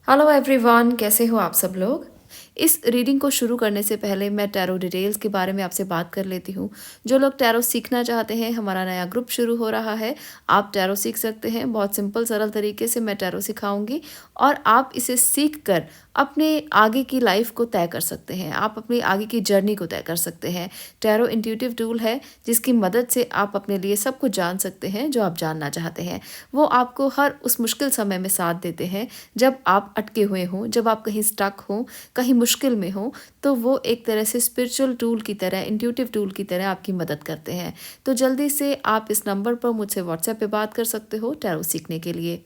Hello everyone, कैसे हो आप सब लोग। इस रीडिंग को शुरू करने से पहले मैं टैरो डिटेल्स के बारे में आपसे बात कर लेती हूँ। जो लोग टैरो सीखना चाहते हैं, हमारा नया ग्रुप शुरू हो रहा है। आप टैरो सीख सकते हैं। बहुत सिंपल सरल तरीके से मैं टैरो सिखाऊंगी और आप इसे सीख कर अपने आगे की लाइफ को तय कर सकते हैं। आप अपनी आगे की जर्नी को तय कर सकते हैं। टैरो इंट्यूटिव टूल है जिसकी मदद से आप अपने लिए सब कुछ जान सकते हैं जो आप जानना चाहते हैं। वो आपको हर उस मुश्किल समय में साथ देते हैं जब आप अटके हुए हों, जब आप कहीं स्टक हों, कहीं मुश्किल में हो। तो वो एक तरह से स्पिरिचुअल टूल की तरह, इंट्यूटिव टूल की तरह आपकी मदद करते हैं। तो जल्दी से आप इस नंबर पर मुझसे व्हाट्सएप पे बात कर सकते हो टैरो सीखने के लिए।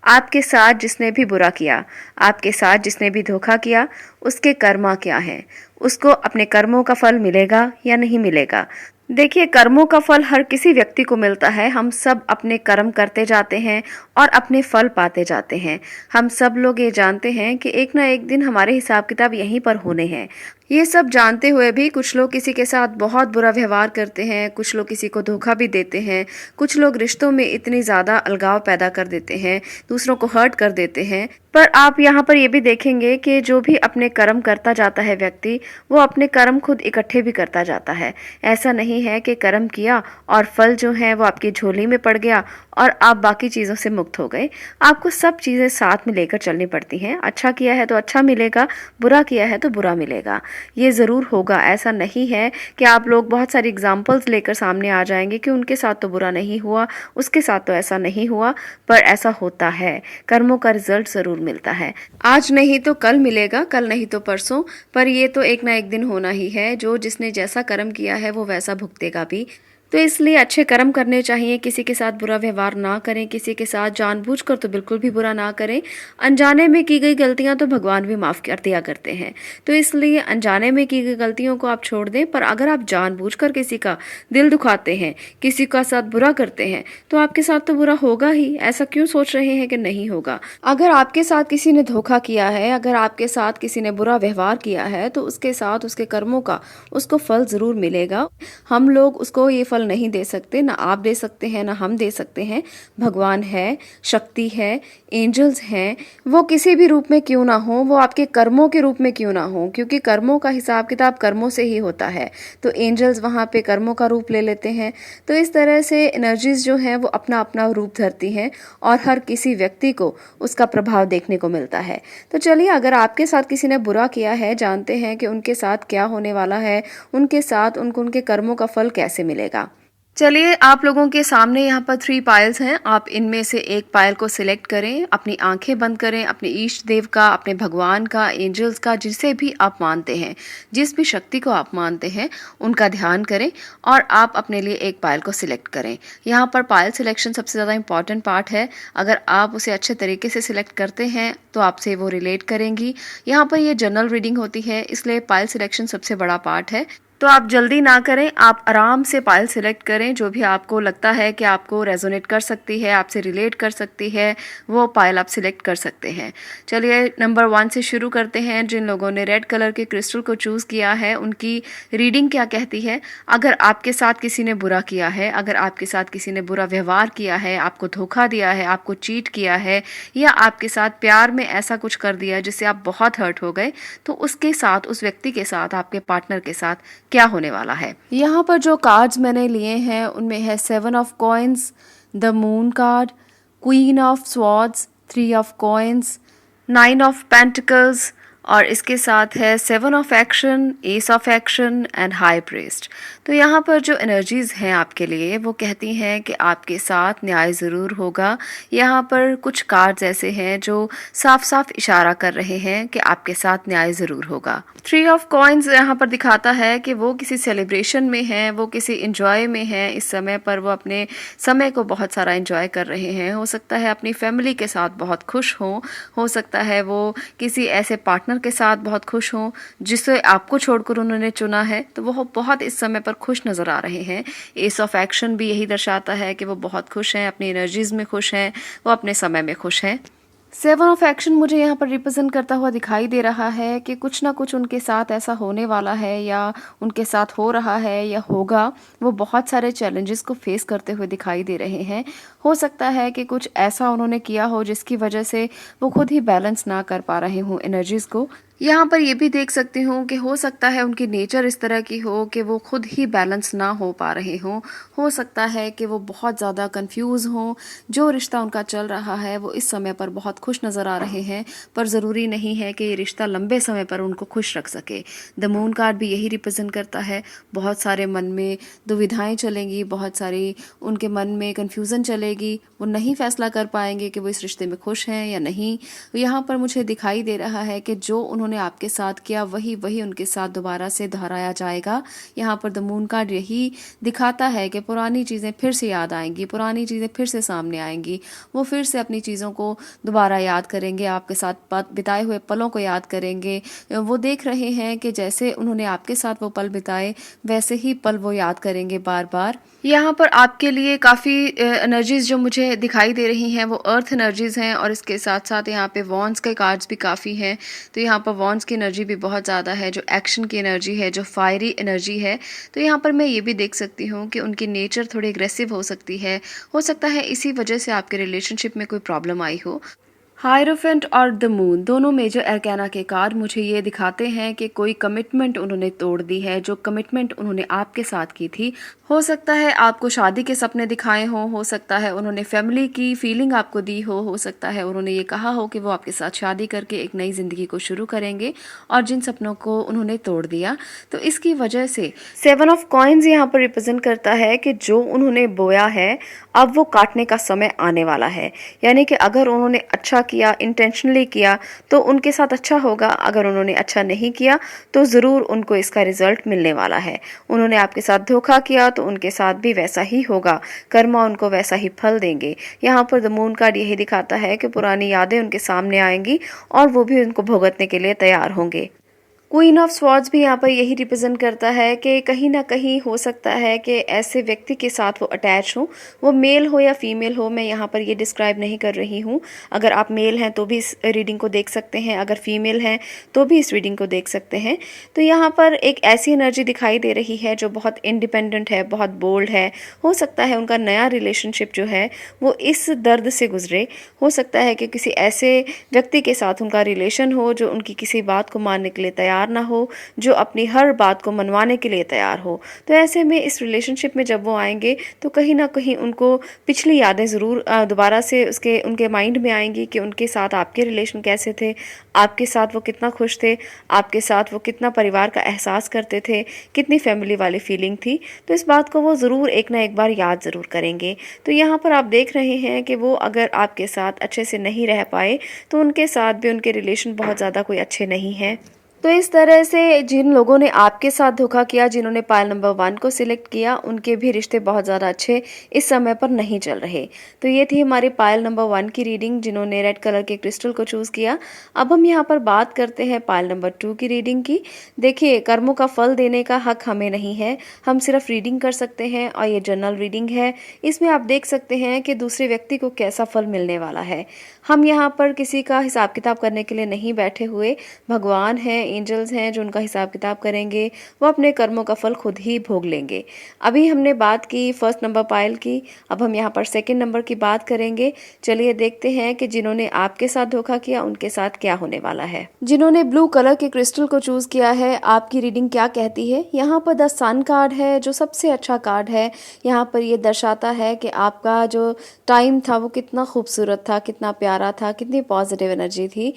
आपके साथ जिसने भी बुरा किया, आपके साथ जिसने भी धोखा किया, उसके कर्मा क्या हैं? उसको अपने कर्मों का फल मिलेगा या नहीं मिलेगा? देखिए, कर्मों का फल हर किसी व्यक्ति को मिलता है। हम सब अपने कर्म करते जाते हैं और अपने फल पाते जाते हैं। हम सब लोग ये जानते हैं कि एक ना एक दिन हमारे हिसाब किताब यहीं पर होने हैं। ये सब जानते हुए भी कुछ लोग किसी के साथ बहुत बुरा व्यवहार करते हैं, कुछ लोग किसी को धोखा भी देते हैं, कुछ लोग रिश्तों में इतनी ज़्यादा अलगाव पैदा कर देते हैं, दूसरों को हर्ट कर देते हैं। पर आप यहाँ पर ये भी देखेंगे कि जो भी अपने कर्म करता जाता है व्यक्ति, वो अपने कर्म खुद इकट्ठे भी करता जाता है। ऐसा नहीं है कि कर्म किया और फल जो है वो आपकी झोली में पड़ गया और आप बाकी चीज़ों से मुक्त हो गए। आपको सब चीज़ें साथ में लेकर चलनी पड़ती हैं। अच्छा किया है तो अच्छा मिलेगा, बुरा किया है तो बुरा मिलेगा। ये ज़रूर होगा। ऐसा नहीं है कि आप लोग बहुत सारी एग्जाम्पल्स लेकर सामने आ जाएंगे कि उनके साथ तो बुरा नहीं हुआ, उसके साथ तो ऐसा नहीं हुआ। पर ऐसा होता है। कर्मों का रिजल्ट ज़रूर मिलता है। आज नहीं तो कल मिलेगा, कल नहीं तो परसों, पर ये तो एक ना एक दिन होना ही है। जो जिसने जैसा कर्म किया है वो वैसा भुगतेगा भी। तो इसलिए अच्छे कर्म करने चाहिए। किसी के साथ बुरा व्यवहार ना करें, किसी के साथ जानबूझकर तो बिल्कुल भी बुरा ना करें। अनजाने में की गई गलतियां तो भगवान भी माफ़ कर दिया करते हैं। तो इसलिए अनजाने में की गई गलतियों को आप छोड़ दें। पर अगर आप जानबूझकर किसी का दिल दुखाते हैं, किसी का साथ बुरा करते हैं, तो आपके साथ तो बुरा होगा ही। ऐसा क्यों सोच रहे हैं कि नहीं होगा? अगर आपके साथ किसी ने धोखा किया है, अगर आपके साथ किसी ने बुरा व्यवहार किया है, तो उसके साथ उसके कर्मों का उसको फल ज़रूर मिलेगा। हम लोग उसको ये फल नहीं दे सकते, ना आप दे सकते हैं ना हम दे सकते हैं। भगवान है, शक्ति है, एंजल्स हैं। वो किसी भी रूप में क्यों ना हो, वो आपके कर्मों के रूप में क्यों ना हो, क्योंकि कर्मों का हिसाब किताब कर्मों से ही होता है। तो एंजल्स वहाँ पे कर्मों का रूप ले लेते हैं। तो इस तरह से एनर्जीज जो हैं वो अपना अपना रूप धरती हैं और हर किसी व्यक्ति को उसका प्रभाव देखने को मिलता है। तो चलिए, अगर आपके साथ किसी ने बुरा किया है, जानते हैं कि उनके साथ क्या होने वाला है, उनके साथ उनको उनके कर्मों का फल कैसे मिलेगा। चलिए, आप लोगों के सामने यहाँ पर 3 पायल्स हैं। आप इनमें से एक पायल को सिलेक्ट करें, अपनी आंखें बंद करें, अपने ईष्ट देव का, अपने भगवान का, एंजल्स का, जिसे भी आप मानते हैं, जिस भी शक्ति को आप मानते हैं, उनका ध्यान करें और आप अपने लिए एक पायल को सिलेक्ट करें। यहाँ पर पायल सिलेक्शन सबसे ज़्यादा इंपॉर्टेंट पार्ट है। अगर आप उसे अच्छे तरीके से सिलेक्ट करते हैं तो आपसे वो रिलेट करेंगी। यहाँ पर ये जनरल रीडिंग होती है, इसलिए पायल सिलेक्शन सबसे बड़ा पार्ट है। तो आप जल्दी ना करें, आप आराम से पायल सिलेक्ट करें। जो भी आपको लगता है कि आपको रेजोनेट कर सकती है, आपसे रिलेट कर सकती है, वो पायल आप सिलेक्ट कर सकते हैं। चलिए, नंबर 1 से शुरू करते हैं। जिन लोगों ने रेड कलर के क्रिस्टल को चूज़ किया है, उनकी रीडिंग क्या कहती है। अगर आपके साथ किसी ने बुरा किया है, अगर आपके साथ किसी ने बुरा व्यवहार किया है, आपको धोखा दिया है, आपको चीट किया है, या आपके साथ प्यार में ऐसा कुछ कर दिया जिससे आप बहुत हर्ट हो गए, तो उसके साथ, उस व्यक्ति के साथ, आपके पार्टनर के साथ क्या होने वाला है। यहाँ पर जो कार्ड्स मैंने लिए हैं उनमें है 7 of coins, the moon card, queen of swords, 3 of coins, 9 of pentacles, और इसके साथ है 7 of action, S of action and high priest. तो यहाँ पर जो एनर्जीज हैं आपके लिए, वो कहती हैं कि आपके साथ न्याय ज़रूर होगा। यहाँ पर कुछ कार्ड्स ऐसे हैं जो साफ साफ इशारा कर रहे हैं कि आपके साथ न्याय ज़रूर होगा। 3 ऑफ कॉइन्स यहाँ पर दिखाता है कि वो किसी सेलिब्रेशन में हैं, वो किसी इंजॉय में हैं। इस समय पर वो अपने समय को बहुत सारा इंजॉय कर रहे हैं। हो सकता है अपनी फैमिली के साथ बहुत खुश हों, हो सकता है वो किसी ऐसे पार्टनर के साथ बहुत खुश हों जिसे आपको छोड़कर उन्होंने चुना है। तो वो बहुत इस समय पर खुश नज़र आ रहे हैं। एस ऑफ एक्शन भी यही दर्शाता है कि वो बहुत खुश हैं, अपनी एनर्जीज में खुश हैं, वो अपने समय में खुश हैं। सेवन ऑफ एक्शन मुझे यहाँ पर रिप्रेजेंट करता हुआ दिखाई दे रहा है कि कुछ ना कुछ उनके साथ ऐसा होने वाला है या उनके साथ हो रहा है या होगा। वो बहुत सारे चैलेंजेस को फेस करते हुए दिखाई दे रहे हैं। हो सकता है कि कुछ ऐसा उन्होंने किया हो जिसकी वजह से वो खुद ही बैलेंस ना कर पा रहे हों एनर्जीज़ को। यहाँ पर ये भी देख सकती हूँ कि हो सकता है उनकी नेचर इस तरह की हो कि वो खुद ही बैलेंस ना हो पा रहे हों। हो सकता है कि वो बहुत ज़्यादा कंफ्यूज हों। जो रिश्ता उनका चल रहा है वो इस समय पर बहुत खुश नज़र आ रहे हैं, पर ज़रूरी नहीं है कि ये रिश्ता लंबे समय पर उनको खुश रख सके। द मून कार्ड भी यही रिप्रेजेंट करता है। बहुत सारे मन में दुविधाएं चलेंगी, बहुत सारी उनके मन में कन्फ्यूज़न चलेगी। वो नहीं फैसला कर पाएंगे कि वो इस रिश्ते में खुश हैं या नहीं। यहाँ पर मुझे दिखाई दे रहा है कि जो उन्होंने आपके साथ किया वही वही उनके साथ दोबारा से दोहराया जाएगा। यहाँ पर द मून कार्ड यही दिखाता है कि पुरानी चीज़ें फिर से याद आएंगी, पुरानी चीज़ें फिर से सामने आएंगी। वो फिर से अपनी चीज़ों को दोबारा याद करेंगे, आपके साथ बिताए हुए पलों को याद करेंगे। वो देख रहे हैं कि जैसे उन्होंने आपके साथ वो पल बिताए वैसे ही पल वो याद करेंगे बार बार। यहाँ पर आपके लिए काफ़ी एनर्जीज जो मुझे दिखाई दे रही हैं वो अर्थ एनर्जीज हैं, और इसके साथ साथ यहाँ पे वॉन्ड्स के कार्ड्स भी काफ़ी हैं। तो यहाँ पर वॉन्ड्स की एनर्जी भी बहुत ज़्यादा है, जो एक्शन की एनर्जी है, जो फायरी एनर्जी है। तो यहाँ पर मैं ये भी देख सकती हूँ कि उनकी नेचर थोड़ी एग्रेसिव हो सकती है। हो सकता है इसी वजह से आपके रिलेशनशिप में कोई प्रॉब्लम आई हो। हायरोफेंट और द मून दोनों मेजर एरकाना के कार्ड मुझे ये दिखाते हैं कि कोई कमिटमेंट उन्होंने तोड़ दी है, जो कमिटमेंट उन्होंने आपके साथ की थी। हो सकता है आपको शादी के सपने दिखाए हों, हो सकता है उन्होंने फैमिली की फीलिंग आपको दी हो सकता है उन्होंने ये कहा हो कि वो आपके साथ शादी करके एक नई ज़िंदगी को शुरू करेंगे, और जिन सपनों को उन्होंने तोड़ दिया। तो इसकी वजह से सेवन ऑफ कॉइन्स यहाँ पर रिप्रेजेंट करता है कि जो उन्होंने बोया है अब वो काटने का समय आने वाला है। यानी कि अगर उन्होंने अच्छा किया, इंटेंशनली किया, तो उनके साथ अच्छा होगा। अगर उन्होंने अच्छा नहीं किया तो ज़रूर उनको इसका रिजल्ट मिलने वाला है। उन्होंने आपके साथ धोखा किया तो उनके साथ भी वैसा ही होगा, कर्मा उनको वैसा ही फल देंगे। यहाँ पर द मून कार्ड यही दिखाता है कि पुरानी यादें उनके सामने आएंगी और वो भी उनको भुगतने के लिए तैयार होंगे। क्वीन ऑफ स्वॉर्ड्स भी यहाँ पर यही रिप्रेजेंट करता है कि कहीं ना कहीं हो सकता है कि ऐसे व्यक्ति के साथ वो अटैच हो, वो मेल हो या फीमेल हो। मैं यहाँ पर ये डिस्क्राइब नहीं कर रही हूँ। अगर आप मेल हैं तो भी इस रीडिंग को देख सकते हैं, अगर फीमेल हैं तो भी इस रीडिंग को देख सकते हैं। तो यहाँ पर एक ऐसी एनर्जी दिखाई दे रही है जो बहुत इंडिपेंडेंट है, बहुत बोल्ड है। हो सकता है उनका नया रिलेशनशिप जो है वो इस दर्द से गुजरे। हो सकता है कि किसी ऐसे व्यक्ति के साथ उनका रिलेशन हो जो उनकी किसी बात को मानने के लिए तैयार ना हो, जो अपनी हर बात को मनवाने के लिए तैयार हो। तो ऐसे में इस रिलेशनशिप में जब वो आएंगे तो कहीं ना कहीं उनको पिछली यादें ज़रूर दोबारा से उनके माइंड में आएंगी कि उनके साथ आपके रिलेशन कैसे थे, आपके साथ वो कितना खुश थे, आपके साथ वो कितना परिवार का एहसास करते थे, कितनी फैमिली वाली फीलिंग थी। तो इस बात को वो ज़रूर एक ना एक बार याद ज़रूर करेंगे। तो यहाँ पर आप देख रहे हैं कि वो अगर आपके साथ अच्छे से नहीं रह पाए तो उनके साथ भी उनके रिलेशन बहुत ज़्यादा कोई अच्छे नहीं हैं। तो इस तरह से जिन लोगों ने आपके साथ धोखा किया, जिन्होंने पायल नंबर 1 को सिलेक्ट किया, उनके भी रिश्ते बहुत ज़्यादा अच्छे इस समय पर नहीं चल रहे। तो ये थी हमारी पायल नंबर 1 की रीडिंग, जिन्होंने रेड कलर के क्रिस्टल को चूज़ किया। अब हम यहाँ पर बात करते हैं पायल नंबर 2 की रीडिंग की। देखिए, कर्मों का फल देने का हक हमें नहीं है, हम सिर्फ रीडिंग कर सकते हैं, और ये जनरल रीडिंग है। इसमें आप देख सकते हैं कि दूसरे व्यक्ति को कैसा फल मिलने वाला है। हम यहाँ पर किसी का हिसाब किताब करने के लिए नहीं बैठे हुए। भगवान हैं, एंजल्स हैं जो उनका हिसाब किताब करेंगे। वो अपने कर्मों का फल खुद ही भोग लेंगे। अभी हमने बात की फर्स्ट नंबर पायल की, अब हम यहाँ पर सेकंड नंबर की बात करेंगे। चलिए देखते हैं कि जिन्होंने आपके साथ धोखा किया उनके साथ क्या होने वाला है। जिन्होंने ब्लू कलर के क्रिस्टल को चूज किया है, आपकी रीडिंग क्या कहती है? यहाँ पर द सन कार्ड है जो सबसे अच्छा कार्ड है। यहाँ पर ये दर्शाता है कि आपका जो टाइम था वो कितना खूबसूरत था, कितना प्यारा था, कितनी पॉजिटिव एनर्जी थी।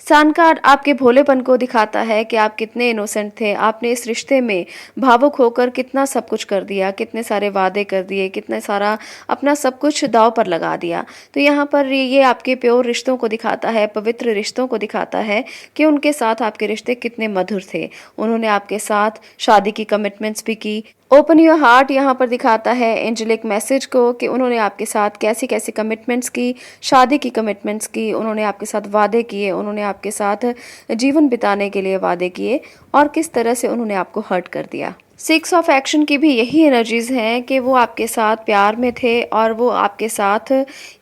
सन कार्ड आपके भोलेपन को दिखाता है कि आप कितने इनोसेंट थे। आपने इस रिश्ते में भावुक होकर कितना सब कुछ कर दिया, कितने सारे वादे कर दिए, कितने सारा अपना सब कुछ दांव पर लगा दिया। तो यहाँ पर ये आपके प्योर रिश्तों को दिखाता है, पवित्र रिश्तों को दिखाता है कि उनके साथ आपके रिश्ते कितने मधुर थे। उन्होंने आपके साथ शादी की कमिटमेंट्स भी की। ओपन योर हार्ट यहाँ पर दिखाता है एंजेलिक मैसेज को कि उन्होंने आपके साथ कैसी कैसी कमिटमेंट्स की, शादी की कमिटमेंट्स की, उन्होंने आपके साथ वादे किए, उन्होंने आपके साथ जीवन बिताने के लिए वादे किए, और किस तरह से उन्होंने आपको हर्ट कर दिया। सिक्स ऑफ एक्शन की भी यही एनर्जीज़ हैं कि वो आपके साथ प्यार में थे और वो आपके साथ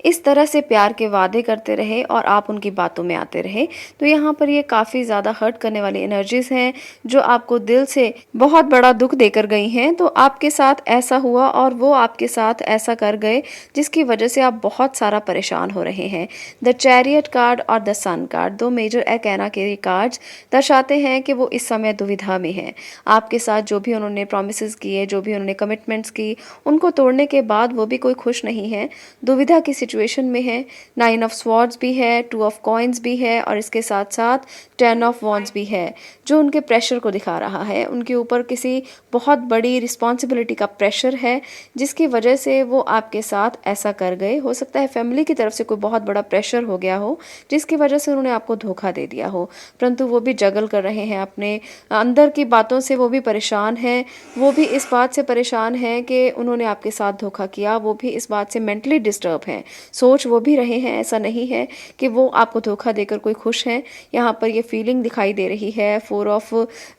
इस तरह से प्यार के वादे करते रहे और आप उनकी बातों में आते रहे। तो यहाँ पर ये काफ़ी ज़्यादा हर्ट करने वाली एनर्जीज़ हैं जो आपको दिल से बहुत बड़ा दुख देकर गई हैं। तो आपके साथ ऐसा हुआ और वो आपके साथ ऐसा कर गए जिसकी वजह से आप बहुत सारा परेशान हो रहे हैं। द चैरियट कार्ड और द सन कार्ड, दो मेजर अरकाना के कार्ड्स दर्शाते हैं कि वो इस समय दुविधा में हैं। आपके साथ जो भी उन्होंने प्रॉमिसेस किए, जो भी उन्होंने कमिटमेंट्स की, उनको तोड़ने के बाद वो भी कोई खुश नहीं है, दुविधा की सिचुएशन में है। 9 ऑफ स्वॉर्ड्स भी है, 2 ऑफ कॉइन्स भी है और इसके साथ साथ 10 ऑफ वॉन्ड्स भी है, जो उनके प्रेशर को दिखा रहा है। उनके ऊपर किसी बहुत बड़ी रिस्पॉन्सिबिलिटी का प्रेशर है जिसकी वजह से वो आपके साथ ऐसा कर गए। हो सकता है फैमिली की तरफ से कोई बहुत बड़ा प्रेशर हो गया हो जिसकी वजह से उन्होंने आपको धोखा दे दिया हो, परंतु वो भी जगल कर रहे हैं अपने अंदर की बातों से। वो भी परेशान हैं, वो भी इस बात से परेशान हैं कि उन्होंने आपके साथ धोखा किया। वो भी इस बात से मेंटली डिस्टर्ब हैं, सोच वो भी रहे हैं। ऐसा नहीं है कि वो आपको धोखा देकर कोई खुश हैं। यहाँ पर ये फीलिंग दिखाई दे रही है। 4 ऑफ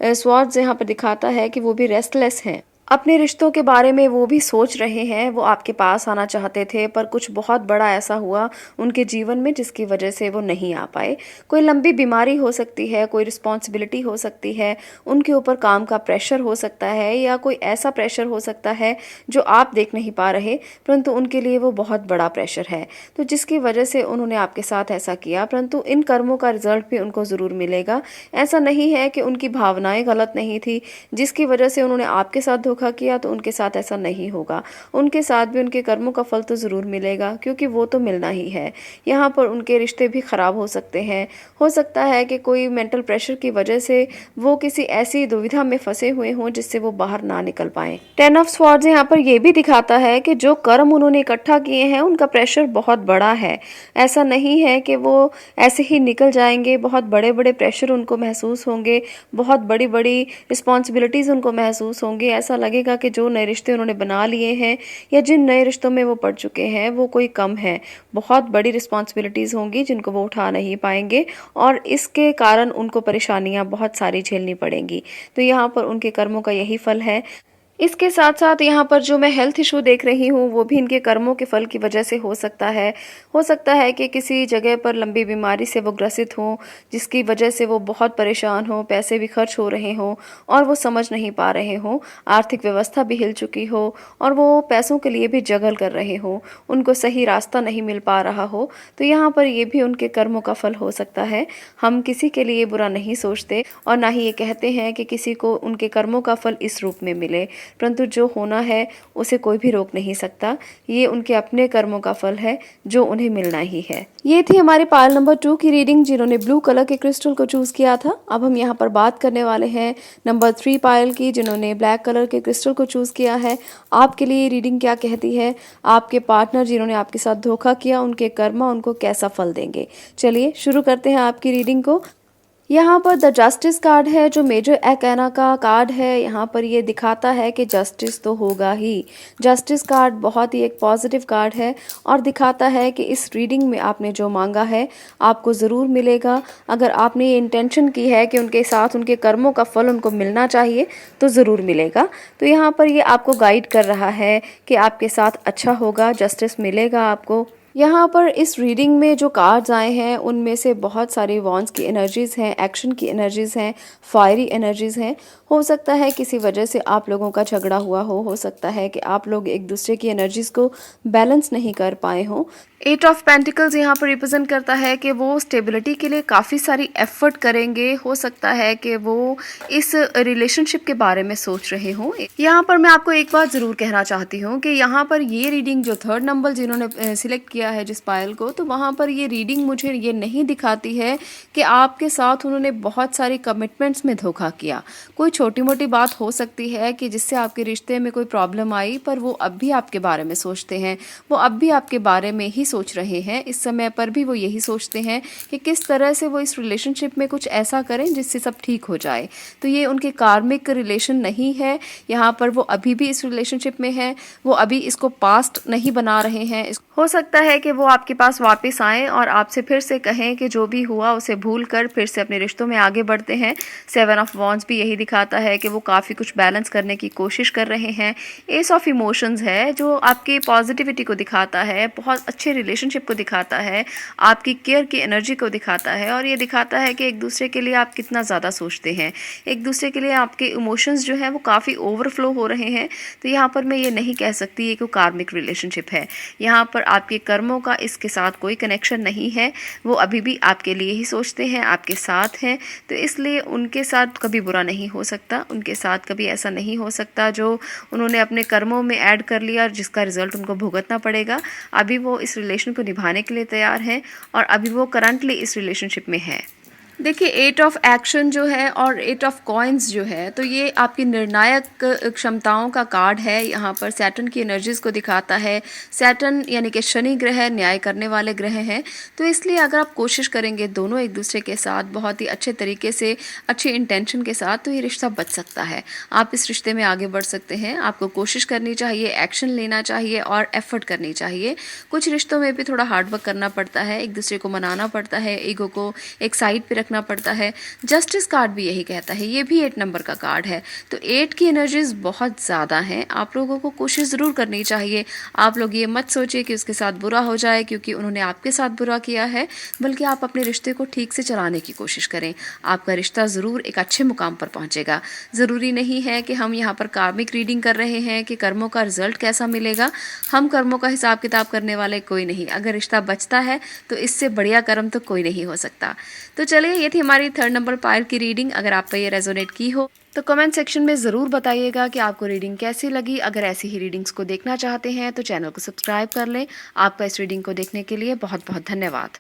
स्वॉर्ड्स यहाँ पर दिखाता है कि वो भी रेस्टलेस हैं। अपने रिश्तों के बारे में वो भी सोच रहे हैं। वो आपके पास आना चाहते थे पर कुछ बहुत बड़ा ऐसा हुआ उनके जीवन में जिसकी वजह से वो नहीं आ पाए। कोई लंबी बीमारी हो सकती है, कोई रिस्पॉन्सिबिलिटी हो सकती है, उनके ऊपर काम का प्रेशर हो सकता है या कोई ऐसा प्रेशर हो सकता है जो आप देख नहीं पा रहे, परंतु उनके लिए वो बहुत बड़ा प्रेशर है। तो जिसकी वजह से उन्होंने आपके साथ ऐसा किया, परंतु इन कर्मों का रिजल्ट भी उनको ज़रूर मिलेगा। ऐसा नहीं है कि उनकी भावनाएं गलत नहीं थी जिसकी वजह से उन्होंने आपके साथ धोखा किया, तो उनके साथ ऐसा नहीं होगा। उनके साथ भी उनके कर्मों का फल तो ज़रूर मिलेगा क्योंकि वो तो मिलना ही है। यहाँ पर उनके रिश्ते भी ख़राब हो सकते हैं। हो सकता है कि कोई मेंटल प्रेशर की वजह से वो किसी ऐसी दुविधा में फंसे हुए हों जिससे वो बाहर ना निकल पाएं। 10 ऑफ स्वॉर्ड्स यहाँ पर ये भी दिखाता है कि जो कर्म उन्होंने इकट्ठा किए हैं उनका प्रेशर बहुत बड़ा है। ऐसा नहीं है कि वो ऐसे ही निकल जाएंगे। बहुत बड़े बड़े प्रेशर उनको महसूस होंगे, बहुत बड़ी बड़ी रिस्पॉन्सिबिलिटीज़ उनको महसूस होंगी। ऐसा लगेगा कि जो नए रिश्ते उन्होंने बना लिए हैं या जिन नए रिश्तों में वो पड़ चुके हैं वो कोई कम है। बहुत बड़ी रिस्पॉन्सिबिलिटीज़ होंगी जिनको वो उठा नहीं पाएंगे और इसके कारण उनको परेशानियां बहुत सारी झेलनी पड़ेंगी। तो यहाँ पर उनके कर्मों का यही फल है। इसके साथ साथ यहाँ पर जो मैं हेल्थ इशू देख रही हूँ वो भी इनके कर्मों के फल की वजह से हो सकता है। हो सकता है कि किसी जगह पर लंबी बीमारी से वो ग्रसित हों जिसकी वजह से वो बहुत परेशान हों, पैसे भी खर्च हो रहे हों और वो समझ नहीं पा रहे हों। आर्थिक व्यवस्था भी हिल चुकी हो और वो पैसों के लिए भी जगल कर रहे हों, उनको सही रास्ता नहीं मिल पा रहा हो। तो यहाँ पर ये भी उनके कर्मों का फल हो सकता है। हम किसी के लिए बुरा नहीं सोचते और ना ही ये कहते हैं कि किसी को उनके कर्मों का फल इस रूप में मिले, परंतु जो होना है उसे कोई भी रोक नहीं सकता। ये उनके अपने कर्मों का फल है जो उन्हें मिलना ही है। ये थी हमारे पायल नंबर 2 की रीडिंग जिन्होंने ब्लू कलर के क्रिस्टल को चूज किया था। अब हम यहाँ पर बात करने वाले हैं नंबर 3 पायल की जिन्होंने ब्लैक कलर के क्रिस्टल को चूज किया है। आपके लिए रीडिंग क्या कहती है? आपके पार्टनर जिन्होंने आपके साथ धोखा किया उनके कर्म उनको कैसा फल देंगे? चलिए शुरू करते हैं आपकी रीडिंग को। यहाँ पर द जस्टिस कार्ड है जो मेजर अरकाना का कार्ड है। यहाँ पर ये दिखाता है कि जस्टिस तो होगा ही। जस्टिस कार्ड बहुत ही एक पॉजिटिव कार्ड है और दिखाता है कि इस रीडिंग में आपने जो मांगा है आपको ज़रूर मिलेगा। अगर आपने ये इंटेंशन की है कि उनके साथ उनके कर्मों का फल उनको मिलना चाहिए तो ज़रूर मिलेगा। तो यहाँ पर ये आपको गाइड कर रहा है कि आपके साथ अच्छा होगा, जस्टिस मिलेगा आपको। यहाँ पर इस रीडिंग में जो कार्ड्स आए हैं उनमें से बहुत सारी वॉन्ड्स की एनर्जीज़ हैं, एक्शन की एनर्जीज़ हैं, फायरी एनर्जीज़ हैं। हो सकता है किसी वजह से आप लोगों का झगड़ा हुआ हो सकता है कि आप लोग एक दूसरे की एनर्जीज़ को बैलेंस नहीं कर पाए हों। 8 ऑफ पेंटिकल्स यहाँ पर रिप्रेजेंट करता है कि वो स्टेबिलिटी के लिए काफ़ी सारी एफर्ट करेंगे। हो सकता है कि वो इस रिलेशनशिप के बारे में सोच रहे हों। यहाँ पर मैं आपको एक बात ज़रूर कहना चाहती हूँ कि यहाँ पर ये रीडिंग जो 3rd नंबर जिन्होंने सिलेक्ट किया है जिस पायल को, तो वहाँ पर ये रीडिंग मुझे ये नहीं दिखाती है कि आपके साथ उन्होंने बहुत सारी कमिटमेंट्स में धोखा किया। कोई छोटी मोटी बात हो सकती है कि जिससे आपके रिश्ते में कोई प्रॉब्लम आई, पर वो अब भी आपके बारे में सोचते हैं, वो अब भी आपके बारे में ही सोच रहे हैं। इस समय पर भी वो यही सोचते हैं कि किस तरह से वो इस रिलेशनशिप में कुछ ऐसा करें जिससे सब ठीक हो जाए। तो ये उनके कार्मिक रिलेशन नहीं है। यहाँ पर वो अभी भी इस रिलेशनशिप में है, वो अभी इसको पास्ट नहीं बना रहे हैं। हो सकता है कि वो आपके पास वापस आएँ और आपसे फिर से कहें कि जो भी हुआ उसे भूल कर फिर से अपने रिश्तों में आगे बढ़ते हैं। 7 ऑफ वॉन्ड्स भी यही दिखाता है कि वो काफ़ी कुछ बैलेंस करने की कोशिश कर रहे हैं। एस ऑफ इमोशंस है जो आपकी पॉजिटिविटी को दिखाता है, बहुत अच्छे रिलेशनशिप को दिखाता है, आपकी केयर की एनर्जी को दिखाता है और ये दिखाता है कि एक दूसरे के लिए आप कितना ज़्यादा सोचते हैं, एक दूसरे के लिए आपके इमोशंस जो हैं वो काफ़ी ओवरफ्लो हो रहे हैं। तो यहाँ पर मैं ये नहीं कह सकती ये कोई कार्मिक रिलेशनशिप है। यहाँ पर आपके कर्मों का इसके साथ कोई कनेक्शन नहीं है, वो अभी भी आपके लिए ही सोचते हैं, आपके साथ हैं। तो इसलिए उनके साथ कभी बुरा नहीं हो सकता, उनके साथ कभी ऐसा नहीं हो सकता जो उन्होंने अपने कर्मों में ऐड कर लिया और जिसका रिजल्ट उनको भुगतना पड़ेगा। अभी वो इस रिलेशन को निभाने के लिए तैयार हैं और अभी वो करंटली इस रिलेशनशिप में है। देखिए 8 ऑफ एक्शन जो है और 8 ऑफ कॉइन्स जो है तो ये आपकी निर्णायक क्षमताओं का कार्ड है। यहाँ पर सैटर्न की एनर्जीज़ को दिखाता है। सैटर्न यानी कि शनि ग्रह न्याय करने वाले ग्रह हैं, तो इसलिए अगर आप कोशिश करेंगे दोनों एक दूसरे के साथ बहुत ही अच्छे तरीके से, अच्छे इंटेंशन के साथ, तो ये रिश्ता बच सकता है। आप इस रिश्ते में आगे बढ़ सकते हैं। आपको कोशिश करनी चाहिए, एक्शन लेना चाहिए और एफर्ट करनी चाहिए। कुछ रिश्तों में भी थोड़ा हार्डवर्क करना पड़ता है, एक दूसरे को मनाना पड़ता है, ईगो को एक साइड पे रखना पड़ता है। जस्टिस कार्ड भी यही कहता है, ये भी 8 नंबर का कार्ड है। तो 8 की एनर्जीज बहुत ज़्यादा हैं। आप लोगों को कोशिश ज़रूर करनी चाहिए। आप लोग ये मत सोचिए कि उसके साथ बुरा हो जाए क्योंकि उन्होंने आपके साथ बुरा किया है, बल्कि आप अपने रिश्ते को ठीक से चलाने की कोशिश करें। आपका रिश्ता ज़रूर एक अच्छे मुकाम पर पहुंचेगा। ज़रूरी नहीं है कि हम यहाँ पर कार्मिक रीडिंग कर रहे हैं कि कर्मों का रिजल्ट कैसा मिलेगा। हम कर्मों का हिसाब किताब करने वाले कोई नहीं। अगर रिश्ता बचता है तो इससे बढ़िया कर्म तो कोई नहीं हो सकता। तो चलिए, ये थी हमारी 3rd नंबर पायल की रीडिंग। अगर आप पे ये रेजोनेट की हो तो कमेंट सेक्शन में ज़रूर बताइएगा कि आपको रीडिंग कैसी लगी। अगर ऐसी ही रीडिंग्स को देखना चाहते हैं तो चैनल को सब्सक्राइब कर लें। आपका इस रीडिंग को देखने के लिए बहुत बहुत धन्यवाद।